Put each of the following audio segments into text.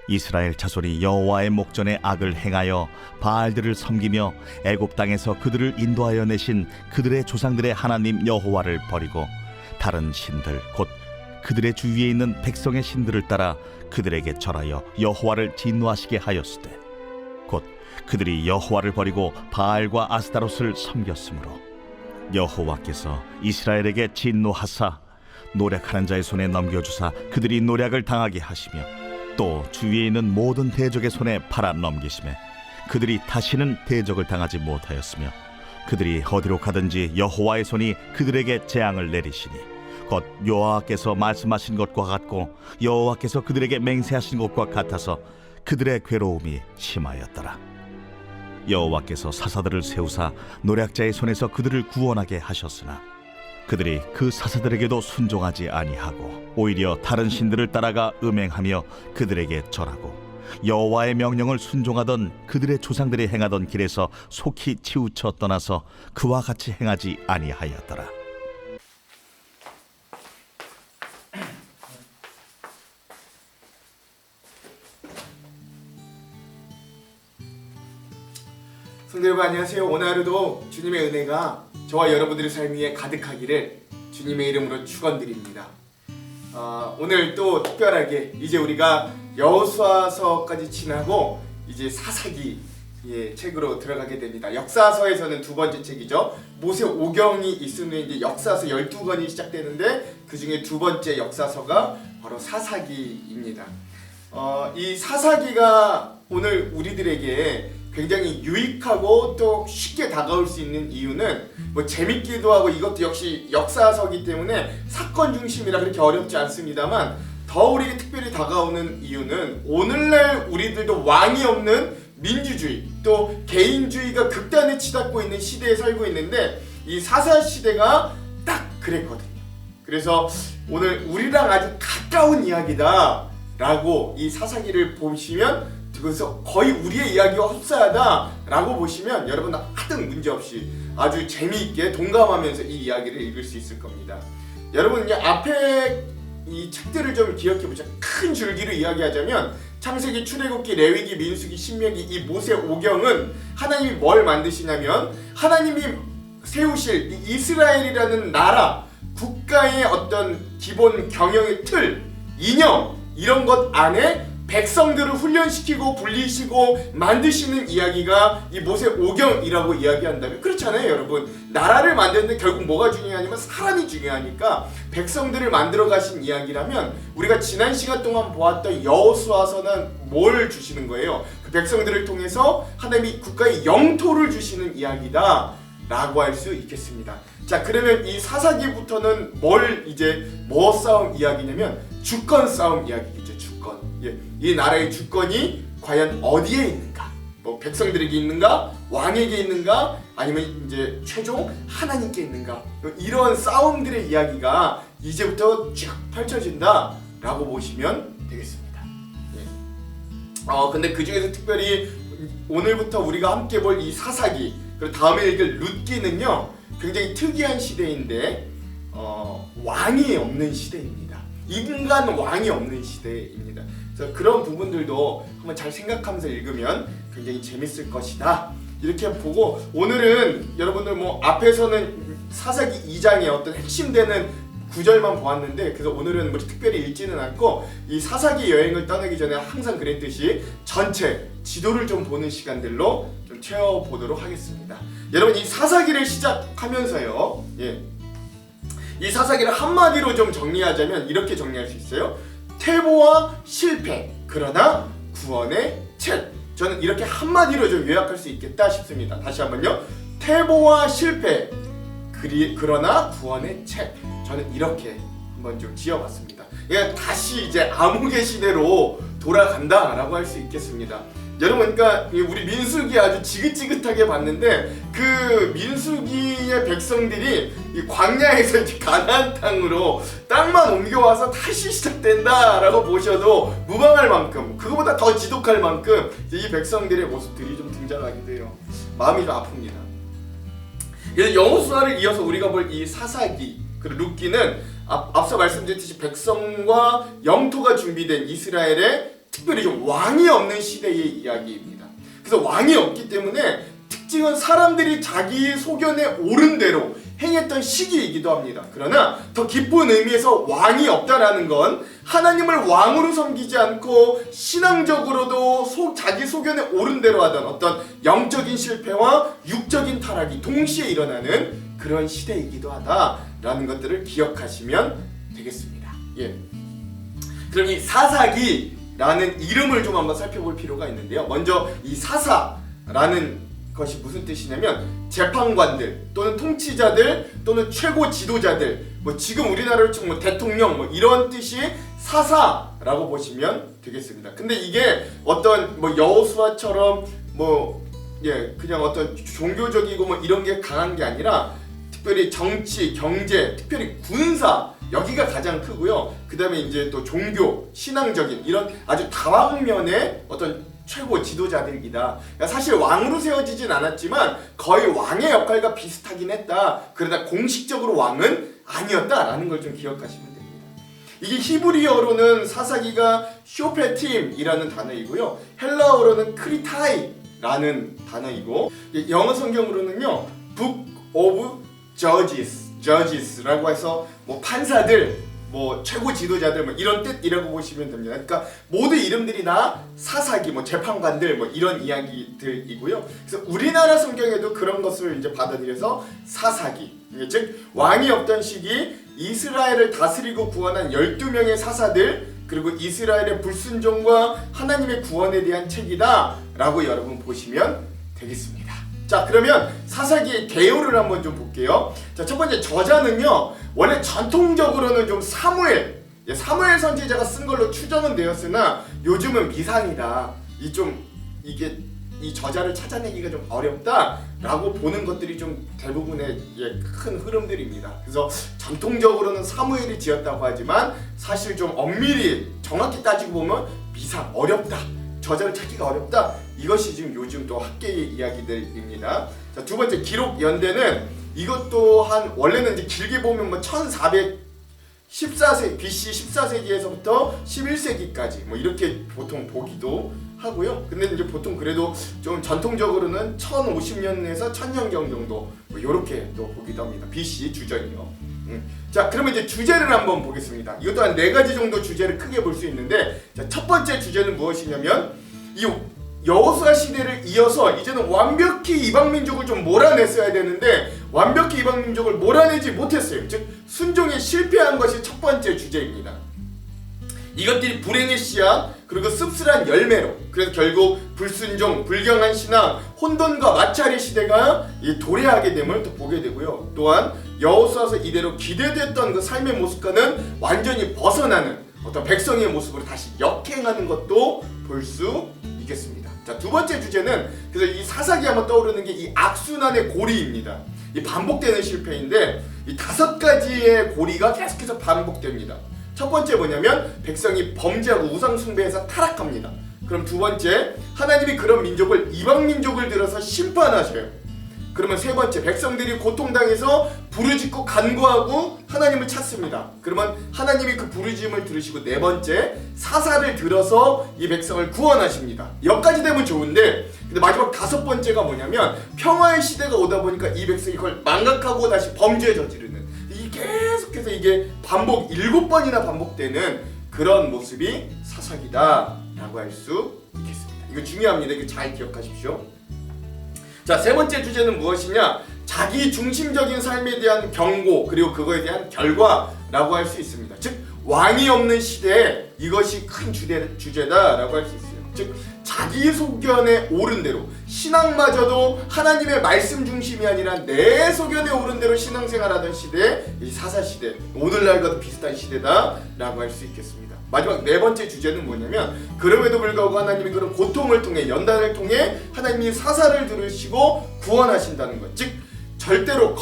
이스라엘 자손이 여호와의 목전에 악을 행하여 바알들을 섬기며 애굽 땅에서 그들을 인도하여 내신 그들의 조상들의 하나님 여호와를 버리고 다른 신들 곧 그들의 주위에 있는 백성의 신들을 따라 그들에게 절하여 여호와를 진노하시게 하였으되 곧 그들이 여호와를 버리고 바알과 아스타롯을 섬겼으므로 여호와께서 이스라엘에게 진노하사 노략하는 자의 손에 넘겨주사 그들이 노략을 당하게 하시며 또 주위에 있는 모든 대적의 손에 팔아 넘기시매 그들이 다시는 대적을 당하지 못하였으며 그들이 어디로 가든지 여호와의 손이 그들에게 재앙을 내리시니 곧 여호와께서 말씀하신 것과 같고 여호와께서 그들에게 맹세하신 것과 같아서 그들의 괴로움이 심하였더라. 여호와께서 사사들을 세우사 노략자의 손에서 그들을 구원하게 하셨으나 그들이 그 사사들에게도 순종하지 아니하고 오히려 다른 신들을 따라가 음행하며 그들에게 절하고 여호와의 명령을 순종하던 그들의 조상들이 행하던 길에서 속히 치우쳐 떠나서 그와 같이 행하지 아니하였더라. 성도 여러분 안녕하세요. 오늘 하루도 주님의 은혜가 저와 여러분들의 삶 위에 가득하기를 주님의 이름으로 축원드립니다. 오늘 또 특별하게 이제 우리가 여호수아서까지 지나고 이제 사사기 책으로 들어가게 됩니다. 역사서에서는 두 번째 책이죠. 모세오경이 있은 후에 이제 역사서 12권이 시작되는데 그 중에 두 번째 역사서가 바로 사사기입니다. 이 사사기가 오늘 우리들에게 굉장히 유익하고 또 쉽게 다가올 수 있는 이유는 뭐 재밌기도 하고 이것도 역시 역사서기 때문에 사건 중심이라 그렇게 어렵지 않습니다만 더 우리에게 특별히 다가오는 이유는 오늘날 우리들도 왕이 없는 민주주의 또 개인주의가 극단에 치닫고 있는 시대에 살고 있는데 이 사사 시대가 딱 그랬거든요. 그래서 오늘 우리랑 아주 가까운 이야기다 라고 이 사사기를 보시면 그래서 거의 우리의 이야기와 흡사하다 라고 보시면 여러분 하등 문제없이 아주 재미있게 동감하면서 이 이야기를 읽을 수 있을 겁니다. 여러분 이제 앞에 이 책들을 좀 기억해보자. 큰 줄기로 이야기하자면 창세기, 출애굽기, 레위기, 민수기, 신명기 이 모세오경은 하나님이 뭘 만드시냐면 하나님이 세우실 이 이스라엘이라는 나라 국가의 어떤 기본 경영의 틀, 이념 이런 것 안에 백성들을 훈련시키고 불리시고 만드시는 이야기가 이 모세오경이라고 이야기한다면 그렇잖아요 여러분. 나라를 만드는데 결국 뭐가 중요하냐면 사람이 중요하니까 백성들을 만들어 가신 이야기라면 우리가 지난 시간 동안 보았던 여호수아서는 뭘 주시는 거예요? 그 백성들을 통해서 하나님이 국가의 영토를 주시는 이야기다 라고 할 수 있겠습니다. 자 그러면 이 사사기부터는 뭐 싸움 이야기냐면 주권 싸움 이야기겠죠. 이 나라의 주권이 과연 어디에 있는가? 뭐 백성들에게 있는가? 왕에게 있는가? 아니면 이제 최종 하나님께 있는가? 이런 싸움들의 이야기가 이제부터 쭉 펼쳐진다라고 보시면 되겠습니다. 근데 그 중에서 특별히 오늘부터 우리가 함께 볼 이 사사기 그리고 다음에 읽을 룻기는요 굉장히 특이한 시대인데 왕이 없는 시대입니다. 인간 왕이 없는 시대입니다. 그래서 그런 부분들도 한번 잘 생각하면서 읽으면 굉장히 재밌을 것이다. 이렇게 보고 오늘은 여러분들 뭐 앞에서는 사사기 2장의 어떤 핵심되는 구절만 보았는데 그래서 오늘은 뭐 특별히 읽지는 않고 이 사사기 여행을 떠나기 전에 항상 그랬듯이 전체 지도를 좀 보는 시간들로 좀 채워보도록 하겠습니다. 여러분 이 사사기를 시작하면서요 이 사사기를 한마디로 좀 정리하자면 이렇게 정리할 수 있어요. 퇴보와 실패 그러나 구원의 책. 저는 이렇게 한마디로 좀 요약할 수 있겠다 싶습니다. 다시 한번요. 퇴보와 실패 그러나 구원의 책. 저는 이렇게 한번 좀 지어봤습니다. 다시 이제 암흑의 시대로 돌아간다라고 할 수 있겠습니다. 여러분 그러니까 우리 민수기 아주 지긋지긋하게 봤는데 그 민수기의 백성들이 이 광야에서 이제 가나안 땅으로 땅만 옮겨와서 다시 시작된다라고 보셔도 무방할 만큼 그거보다 더 지독할 만큼 이 백성들의 모습들이 좀 등장하기도 해요. 마음이 좀 아픕니다. 그래서 여호수아를 이어서 우리가 볼 이 사사기 그리고 룻기는 앞서 말씀드렸듯이 백성과 영토가 준비된 이스라엘의 특별히 좀 왕이 없는 시대의 이야기입니다. 그래서 왕이 없기 때문에 특징은 사람들이 자기 소견에 옳은 대로 행했던 시기이기도 합니다. 그러나 더 깊은 의미에서 왕이 없다라는 건 하나님을 왕으로 섬기지 않고 신앙적으로도 자기 소견에 옳은 대로 하던 어떤 영적인 실패와 육적인 타락이 동시에 일어나는 그런 시대이기도 하다라는 것들을 기억하시면 되겠습니다. 예. 그럼 이 사사기라는 이름을 좀 한번 살펴볼 필요가 있는데요. 먼저 이 사사라는 것이 무슨 뜻이냐면 재판관들 또는 통치자들 또는 최고 지도자들, 뭐 지금 우리나라로 치면 뭐 대통령 뭐 이런 뜻이 사사라고 보시면 되겠습니다. 근데 이게 어떤 뭐 여호수아처럼 뭐 그냥 어떤 종교적이고 뭐 이런 게 강한 게 아니라 특별히 정치, 경제, 특별히 군사 여기가 가장 크고요. 그 다음에 이제 또 종교, 신앙적인 이런 아주 다방면의 어떤 최고 지도자들이다. 그러니까 사실 왕으로 세워지진 않았지만 거의 왕의 역할과 비슷하긴 했다. 그러나 공식적으로 왕은 아니었다라는 걸 좀 기억하시면 됩니다. 이게 히브리어로는 사사기가 쇼페팀이라는 단어이고요. 헬라어로는 크리타이라는 단어이고 영어 성경으로는요. Book of Judges라고 해서 뭐 판사들 뭐 최고 지도자들 뭐 이런 뜻이라고 보시면 됩니다. 그러니까 모두 이름들이 다 사사기 뭐 재판관들 뭐 이런 이야기들이고요. 그래서 우리나라 성경에도 그런 것을 이제 받아들여서 사사기, 즉 왕이 없던 시기 이스라엘을 다스리고 구원한 12명의 사사들 그리고 이스라엘의 불순종과 하나님의 구원에 대한 책이다라고 여러분 보시면 되겠습니다. 자, 그러면 사사기의 개요를 한번 좀 볼게요. 자, 첫 번째 저자는요. 원래 전통적으로는 좀 사무엘 선지자가 쓴 걸로 추정은 되었으나 요즘은 미상이다. 이 저자를 찾아내기가 좀 어렵다라고 보는 것들이 좀 대부분의 큰 흐름들입니다. 그래서 전통적으로는 사무엘이 지었다고 하지만 사실 좀 엄밀히 정확히 따지고 보면 미상, 어렵다. 저자를 찾기가 어렵다. 이것이 지금 요즘 또 학계의 이야기들입니다. 자, 두 번째 기록 연대는 이것 또한 원래는 이제 길게 보면 뭐 1414세 BC 14세기에서부터 11세기까지 뭐 이렇게 보통 보기도 하고요. 근데 이제 보통 그래도 좀 전통적으로는 1050년에서 1000년경 정도 뭐 이렇게 또 보기도 합니다. BC 주전이요. 자, 그러면 이제 주제를 한번 보겠습니다. 이것 또한 4가지 정도 주제를 크게 볼 수 있는데, 자, 첫 번째 주제는 무엇이냐면 이 여호수아 시대를 이어서 이제는 완벽히 이방 민족을 좀 몰아냈어야 되는데 완벽히 이방 민족을 몰아내지 못했어요. 즉 순종에 실패한 것이 첫 번째 주제입니다. 이것들이 불행의 씨앗 그리고 씁쓸한 열매로 그래서 결국 불순종, 불경한 신앙, 혼돈과 마찰의 시대가 도래하게 됨을 또 보게 되고요. 또한 여호수아서 이대로 기대됐던 그 삶의 모습과는 완전히 벗어나는 어떤 백성의 모습으로 다시 역행하는 것도 볼 수 있겠습니다. 자, 두 번째 주제는 그래서 이 사사기 하면 떠오르는 게 이 악순환의 고리입니다. 이 반복되는 실패인데 이 5가지의 고리가 계속해서 반복됩니다. 첫 번째 뭐냐면 백성이 범죄하고 우상 숭배해서 타락합니다. 그럼 두 번째 하나님이 그런 민족을 이방 민족을 들어서 심판하셔요. 그러면 세 번째 백성들이 고통당해서 부르짖고 간구하고 하나님을 찾습니다. 그러면 하나님이 그 부르짖음을 들으시고 네 번째 사사를 들어서 이 백성을 구원하십니다. 여기까지 되면 좋은데 근데 마지막 5번째가 뭐냐면 평화의 시대가 오다 보니까 이 백성이 그걸 망각하고 다시 범죄에 저지르는 계속해서 이게 7번이나 반복되는 그런 모습이 사사기다라고 할 수 있겠습니다. 이거 중요합니다. 이거 잘 기억하십시오. 자, 세 번째 주제는 무엇이냐? 자기 중심적인 삶에 대한 경고 그리고 그거에 대한 결과라고 할 수 있습니다. 즉 왕이 없는 시대에 이것이 큰 주제다라고 할 수 있어요. 즉 자기 소견에 옳은 대로 신앙마저도 하나님의 말씀 중심이 아니라 내 소견에 옳은 대로 신앙생활하던 시대, 이 사사시대, 오늘날과도 비슷한 시대다라고 할 수 있겠습니다. 마지막 네 번째 주제는 뭐냐면 그럼에도 불구하고 하나님이 그런 고통을 통해 연단을 통해 하나님이 사사를 들으시고 구원하신다는 것. 즉 절대로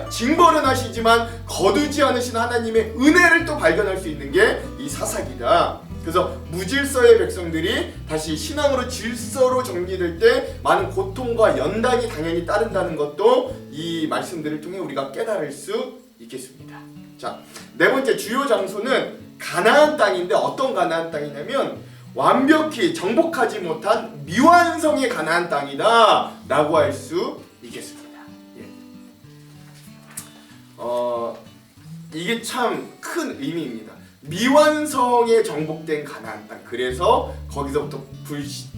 징벌은 하시지만 거두지 않으신 하나님의 은혜를 또 발견할 수 있는 게 이 사사기다. 그래서 무질서의 백성들이 다시 신앙으로 질서로 정리될 때 많은 고통과 연단이 당연히 따른다는 것도 이 말씀들을 통해 우리가 깨달을 수 있겠습니다. 자, 네 번째 주요 장소는 가나안 땅인데 어떤 가나안 땅이냐면 완벽히 정복하지 못한 미완성의 가나안 땅이다 라고 할 수 있겠습니다. 예. 이게 참 큰 의미입니다. 미완성에 정복된 가나안 땅. 그래서 거기서부터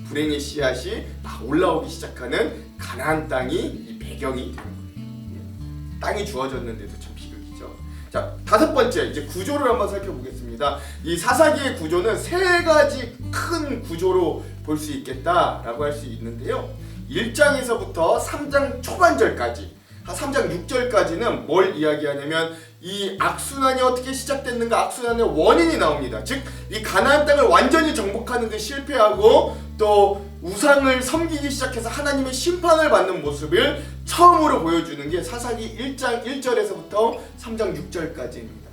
불행의 씨앗이 막 올라오기 시작하는 가나안 땅이 이 배경이 되는 거예요. 땅이 주어졌는데도 참 비극이죠. 자, 다섯 번째 이제 구조를 한번 살펴보겠습니다. 이 사사기의 구조는 세 가지 큰 구조로 볼 수 있겠다라고 할 수 있는데요. 1장에서부터 3장 초반절까지, 3장 6절까지는 뭘 이야기하냐면 이 악순환이 어떻게 시작됐는가, 악순환의 원인이 나옵니다. 즉 이 가나안 땅을 완전히 정복하는 데 실패하고 또 우상을 섬기기 시작해서 하나님의 심판을 받는 모습을 처음으로 보여주는 게 사사기 1장 1절에서부터 3장 6절까지입니다.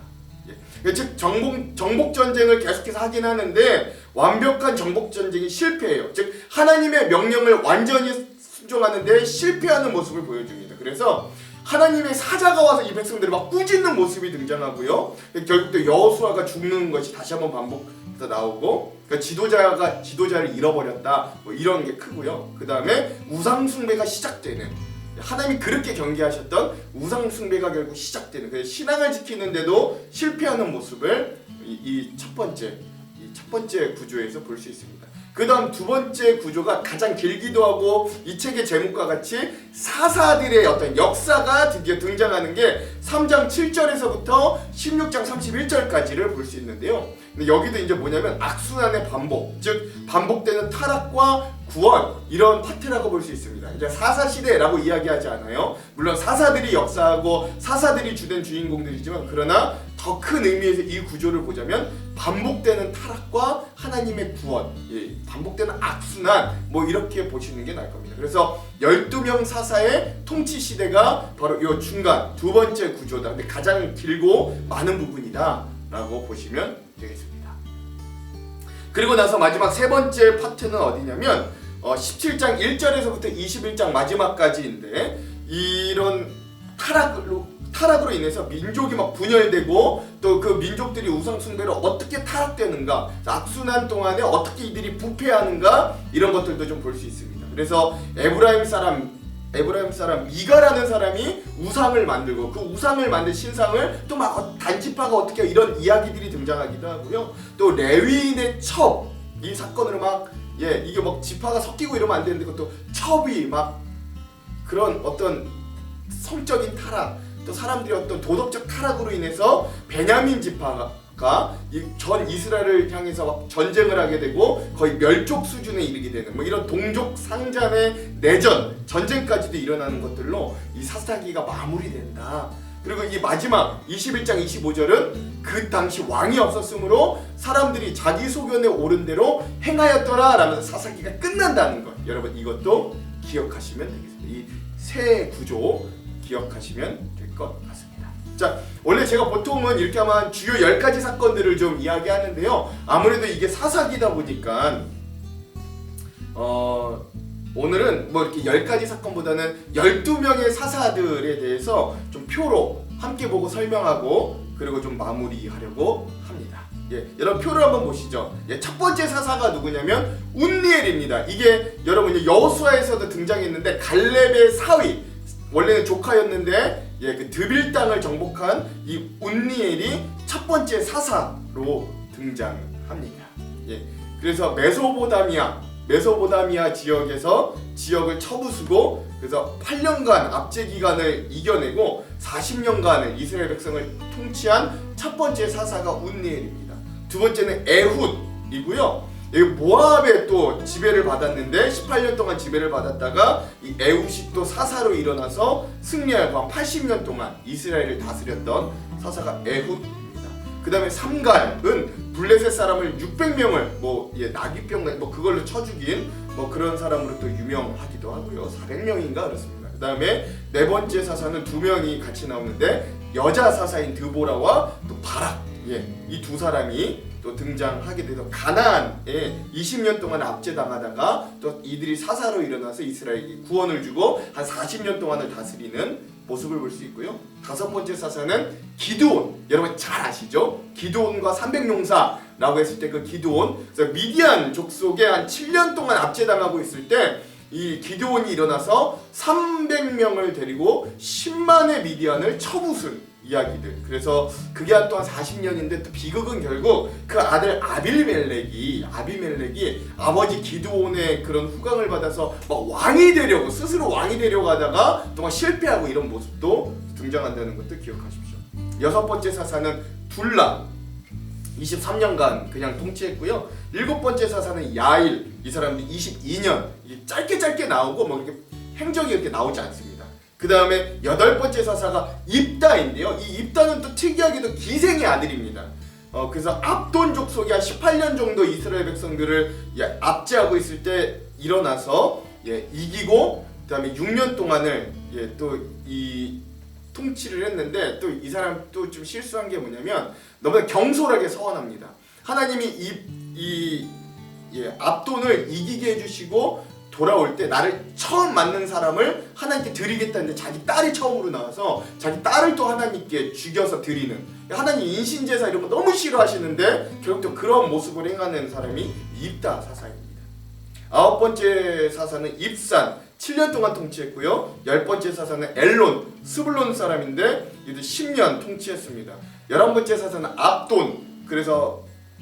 즉 정복 전쟁을 계속해서 하긴 하는데 완벽한 정복 전쟁이 실패해요. 즉 하나님의 명령을 완전히 순종하는데 실패하는 모습을 보여줍니다. 그래서 하나님의 사자가 와서 이 백성들을 막 꾸짖는 모습이 등장하고요. 결국 또 여호수아가 죽는 것이 다시 한번 반복해서 나오고, 그러니까 지도자를 잃어버렸다, 뭐 이런 게 크고요. 그 다음에 우상 숭배가 시작되는, 하나님이 그렇게 경계하셨던 우상 숭배가 결국 시작되는, 그래서 신앙을 지키는데도 실패하는 모습을 이 첫 번째 구조에서 볼 수 있습니다. 그 다음 두 번째 구조가 가장 길기도 하고 이 책의 제목과 같이 사사들의 어떤 역사가 드디어 등장하는 게 3장 7절에서부터 16장 31절까지를 볼 수 있는데요. 근데 여기도 이제 뭐냐면 악순환의 반복, 즉 반복되는 타락과 구원, 이런 파트라고 볼 수 있습니다. 이제 사사시대라고 이야기하지 않아요. 물론 사사들이 역사하고 사사들이 주된 주인공들이지만, 그러나 더 큰 의미에서 이 구조를 보자면 반복되는 타락과 하나님의 구원, 반복되는 악순환, 뭐 이렇게 보시는 게 나을 겁니다. 그래서 12명 사사의 통치 시대가 바로 이 중간 두 번째 구조다. 근데 가장 길고 많은 부분이다 라고 보시면 되겠습니다. 그리고 나서 마지막 세 번째 파트는 어디냐면 17장 1절에서부터 21장 마지막까지인데, 이런 타락으로 인해서 민족이 막 분열되고 또 그 민족들이 우상 숭배로 어떻게 타락되는가, 악순환 동안에 어떻게 이들이 부패하는가, 이런 것들도 좀 볼 수 있습니다. 그래서 에브라임 사람 미가라는 사람이 우상을 만들고 그 우상을 만든 신상을 또 막 단지파가 어떻게, 이런 이야기들이 등장하기도 하고요. 또 레위인의 첩, 이 사건으로 막 이게 막 지파가 섞이고 이러면 안 되는데 그것도 첩이 막 그런 어떤 성적인 타락, 또 사람들이 어떤 도덕적 타락으로 인해서 베냐민 지파가 전 이스라엘을 향해서 막 전쟁을 하게 되고 거의 멸족 수준에 이르게 되는, 뭐 이런 동족 상잔의 내전, 전쟁까지도 일어나는 것들로 이 사사기가 마무리된다. 그리고 이 마지막 21장 25절은 그 당시 왕이 없었으므로 사람들이 자기 소견에 옳은 대로 행하였더라 라면서 사사기가 끝난다는 것, 여러분 이것도 기억하시면 되겠습니다. 이 세 구조 기억하시면 될 것 같습니다. 자, 원래 제가 보통은 이렇게 하면 주요 10가지 사건들을 좀 이야기하는데요. 아무래도 이게 사사기다 보니까 오늘은 뭐 이렇게 10가지 사건보다는 12명의 사사들에 대해서 좀 표로 함께 보고 설명하고 그리고 좀 마무리하려고 합니다. 여러분 표를 한번 보시죠. 첫 번째 사사가 누구냐면 운니엘입니다. 이게 여러분 여호수아에서도 등장했는데 갈렙의 사위, 원래는 조카였는데 그 드빌 땅을 정복한 이 운니엘이 첫 번째 사사로 등장합니다. 그래서 메소포타미아 지역에서 지역을 쳐부수고, 그래서 8년간 압제 기간을 이겨내고 40년간을 이스라엘 백성을 통치한 첫 번째 사사가 운니엘입니다. 두 번째는 에훗이고요. 여기 모압에 또 지배를 받았는데 18년 동안 지배를 받았다가 이 에훗이 또 사사로 일어나서 승리하고 한 80년 동안 이스라엘을 다스렸던 사사가 에훗입니다. 그 다음에 삼갈은 블레셋 사람을 600명을 나귀병 그걸로 쳐 죽인 그런 사람으로 또 유명하기도 하고요. 400명인가 그렇습니다. 그 다음에 네 번째 사사는 두 명이 같이 나오는데 여자 사사인 드보라와 또 바락, 이 두 사람이 또 등장하게 돼서 가나안에 20년 동안 압제당하다가 또 이들이 사사로 일어나서 이스라엘이 구원을 주고 한 40년 동안을 다스리는 모습을 볼 수 있고요. 5번째 사사는 기드온, 여러분 잘 아시죠? 기드온과 300용사라고 했을 때 그 기드온, 그래서 미디안 족속에 한 7년 동안 압제당하고 있을 때 이 기드온이 일어나서 300명을 데리고 10만의 미디안을 쳐부순 이야기들. 그래서 그게 한 또한 40년인데 또 비극은 결국 그 아들 아비멜렉이 아버지 기드온의 그런 후광을 받아서 막 왕이 되려고, 스스로 왕이 되려고 하다가 또한 실패하고 이런 모습도 등장한다는 것도 기억하십시오. 6번째 사사는 둘라, 23년간 그냥 통치했고요. 7번째 사사는 야일, 이 사람도 22년, 짧게 나오고 뭐 이렇게 행적이 이렇게 나오지 않습니다. 그 다음에 8번째 사사가 입다인데요. 이 입다는 또 특이하게도 기생의 아들입니다. 그래서 압돈 족속이 한 18년 정도 이스라엘 백성들을 압제하고 있을 때 일어나서 이기고, 그 다음에 6년 동안을 또 이 통치를 했는데, 또 이 사람 또 좀 실수한 게 뭐냐면 너무나 경솔하게 서원합니다. 하나님이 이 압돈을 이기게 해주시고 돌아올 때 나를 처음 만난 사람을 하나님께 드리겠다는데 자기 딸이 처음으로 나와서 자기 딸을 또 하나님께 죽여서 드리는, 하나님 인신제사 이런 거 너무 싫어하시는데 결국 또 그런 모습을 행하는 사람이 입다 사사입니다. 9번째 사사는 입산, 7년 동안 통치했고요. 10번째 사사는 엘론, 스불론 사람인데 이도 10년 통치했습니다. 11번째 사사는 압돈, 그래서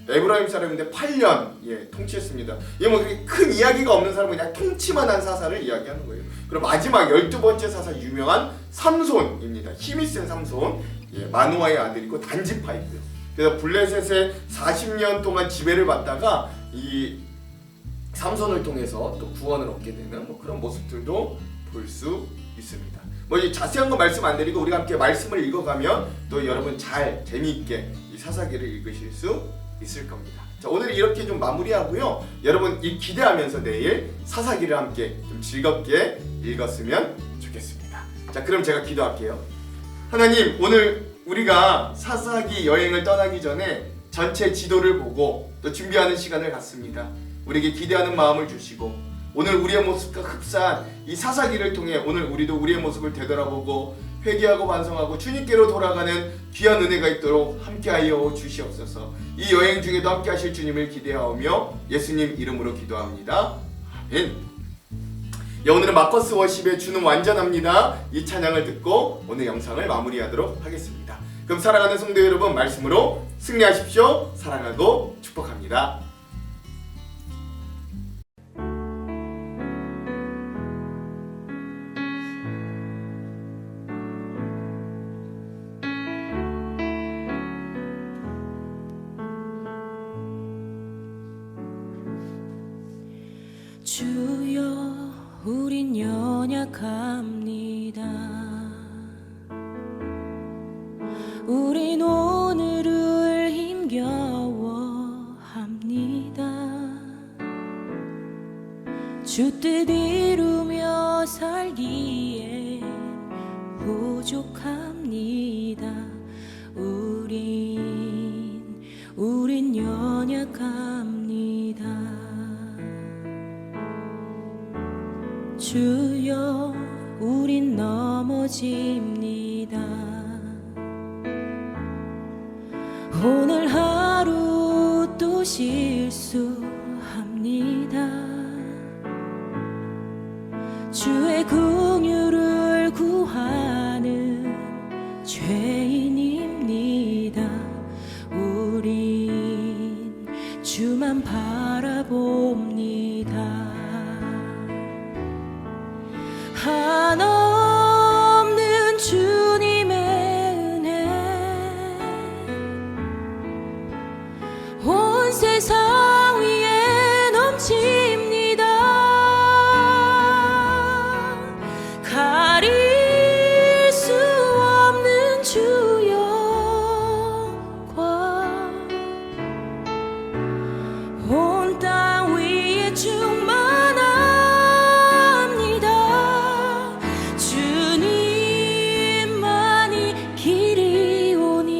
에브라임 사람인데 8년 통치했습니다. 이게 뭐 그렇게 큰 이야기가 없는 사람은 그냥 통치만 한 사사를 이야기하는 거예요. 그리고 마지막 12번째 사사 유명한 삼손입니다. 힘이 센 삼손, 마누아의 아들이고 단지파이고요. 그래서 블레셋에 40년 동안 지배를 받다가 이 삼손을 통해서 또 구원을 얻게 되는 뭐 그런 모습들도 볼 수 있습니다. 뭐 이 자세한 거 말씀 안 드리고 우리가 함께 말씀을 읽어가면 또 여러분 잘 재미있게 이 사사기를 읽으실 수 있을 겁니다. 자, 오늘 이렇게 좀 마무리하고요. 여러분 기대하면서 내일 사사기를 함께 좀 즐겁게 읽었으면 좋겠습니다. 자, 그럼 제가 기도할게요. 하나님, 오늘 우리가 사사기 여행을 떠나기 전에 전체 지도를 보고 또 준비하는 시간을 갖습니다. 우리에게 기대하는 마음을 주시고 오늘 우리의 모습과 흡사한 이 사사기를 통해 오늘 우리도 우리의 모습을 되돌아보고 회개하고 반성하고 주님께로 돌아가는 귀한 은혜가 있도록 함께하여 주시옵소서. 이 여행 중에도 함께하실 주님을 기대하오며 예수님 이름으로 기도합니다. 아멘. 오늘은 마커스 워십의 주는 완전합니다. 이 찬양을 듣고 오늘 영상을 마무리하도록 하겠습니다. 그럼 사랑하는 성도 여러분, 말씀으로 승리하십시오. 사랑하고 축복합니다. 주여, 우린 연약합니다. 우린 오늘을 힘겨워합니다. 주 뜻 이루며 살기에 부족합니다. 우린 연약합니다. 주여, 우린 넘어집니다. 오늘 하루 또 실수합니다. 주의 긍휼을 구하는 죄인입니다. 우린 주만 바라봅니다. 한없는 주님의 은혜 온 세상 위에 넘칩니다. 가릴 수 없는 주 영광 온 땅 위에 충만합니다. 주님만이 길이오니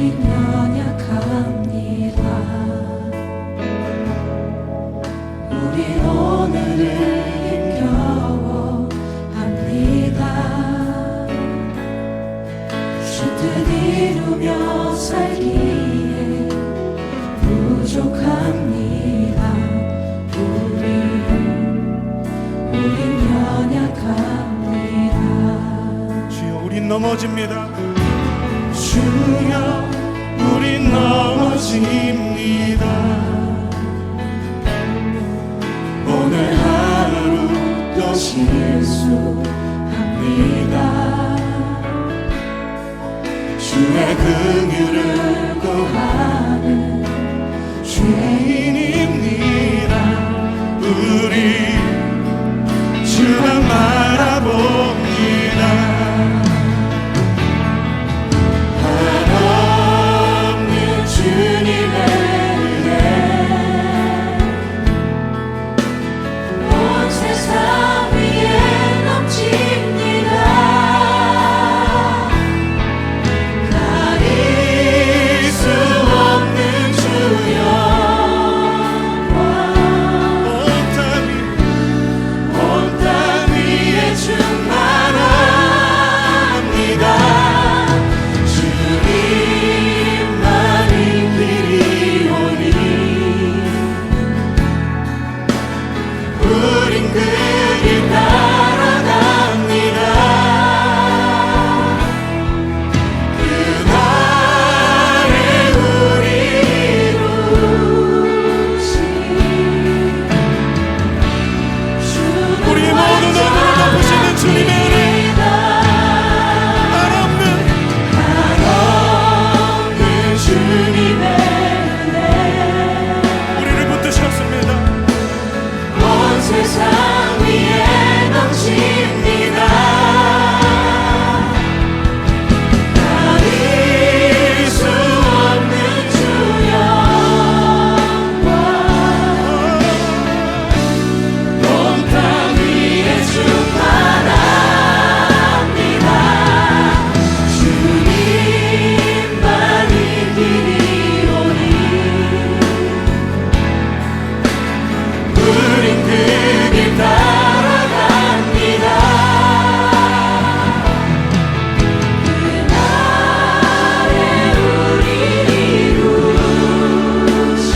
우린 연약합니다. 우린 오늘을 힘겨워합니다. 주 뜻 이루며 살기에 부족합니다. 우린 연약합니다. 주여 우린 넘어집니다. 주여 우린 넘어집니다. 오늘 하루 또 실수합니다. 주의 긍휼을 구하는 죄인입니다. 우리 주만 바라봅니다. 한없는 주님의 은혜 온 세상 위에 넘칩니다. 가릴 수 없는 주여 온 땅 위에 충만합니다. 주님만이 길이 오니 우린 그 길 따라갑니다. 그날에 우리 이루신 우리의 모든 어둠을 덮으시는 주님의 은혜 한없는 주님의 은혜 우리를 붙드셨습니다. 온 세상 위에 넘칩니다. 가릴 수 없는 주여 온 땅 위에 충만합니다. 주님만이 길이 오니 우린 그 길 따라갑니다. 그날에 우리 이루신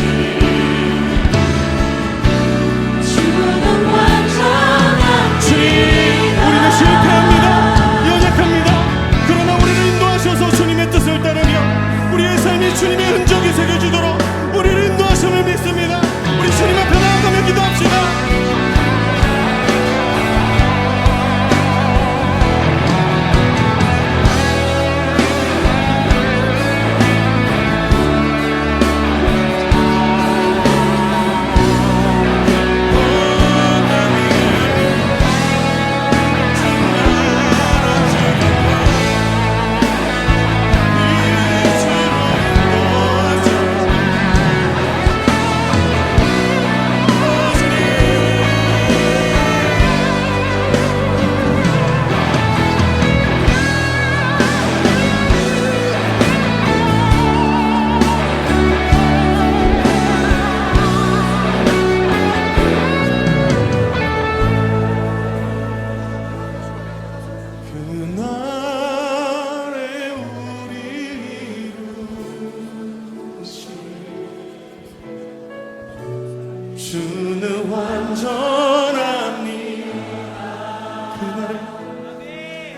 주는 완전합니다. 우리는 실패합니다. 연약합니다. 그러나 우리를 인도하셔서 주님의 뜻을 따르며 우리의 삶이 주님의 흔적이 새겨지도록 우리를 인도하심을 믿습니다. 우리 주님 앞에 나아가며 기도합시다. 그날에 우리 이루신 주는 완전합니다. 그날에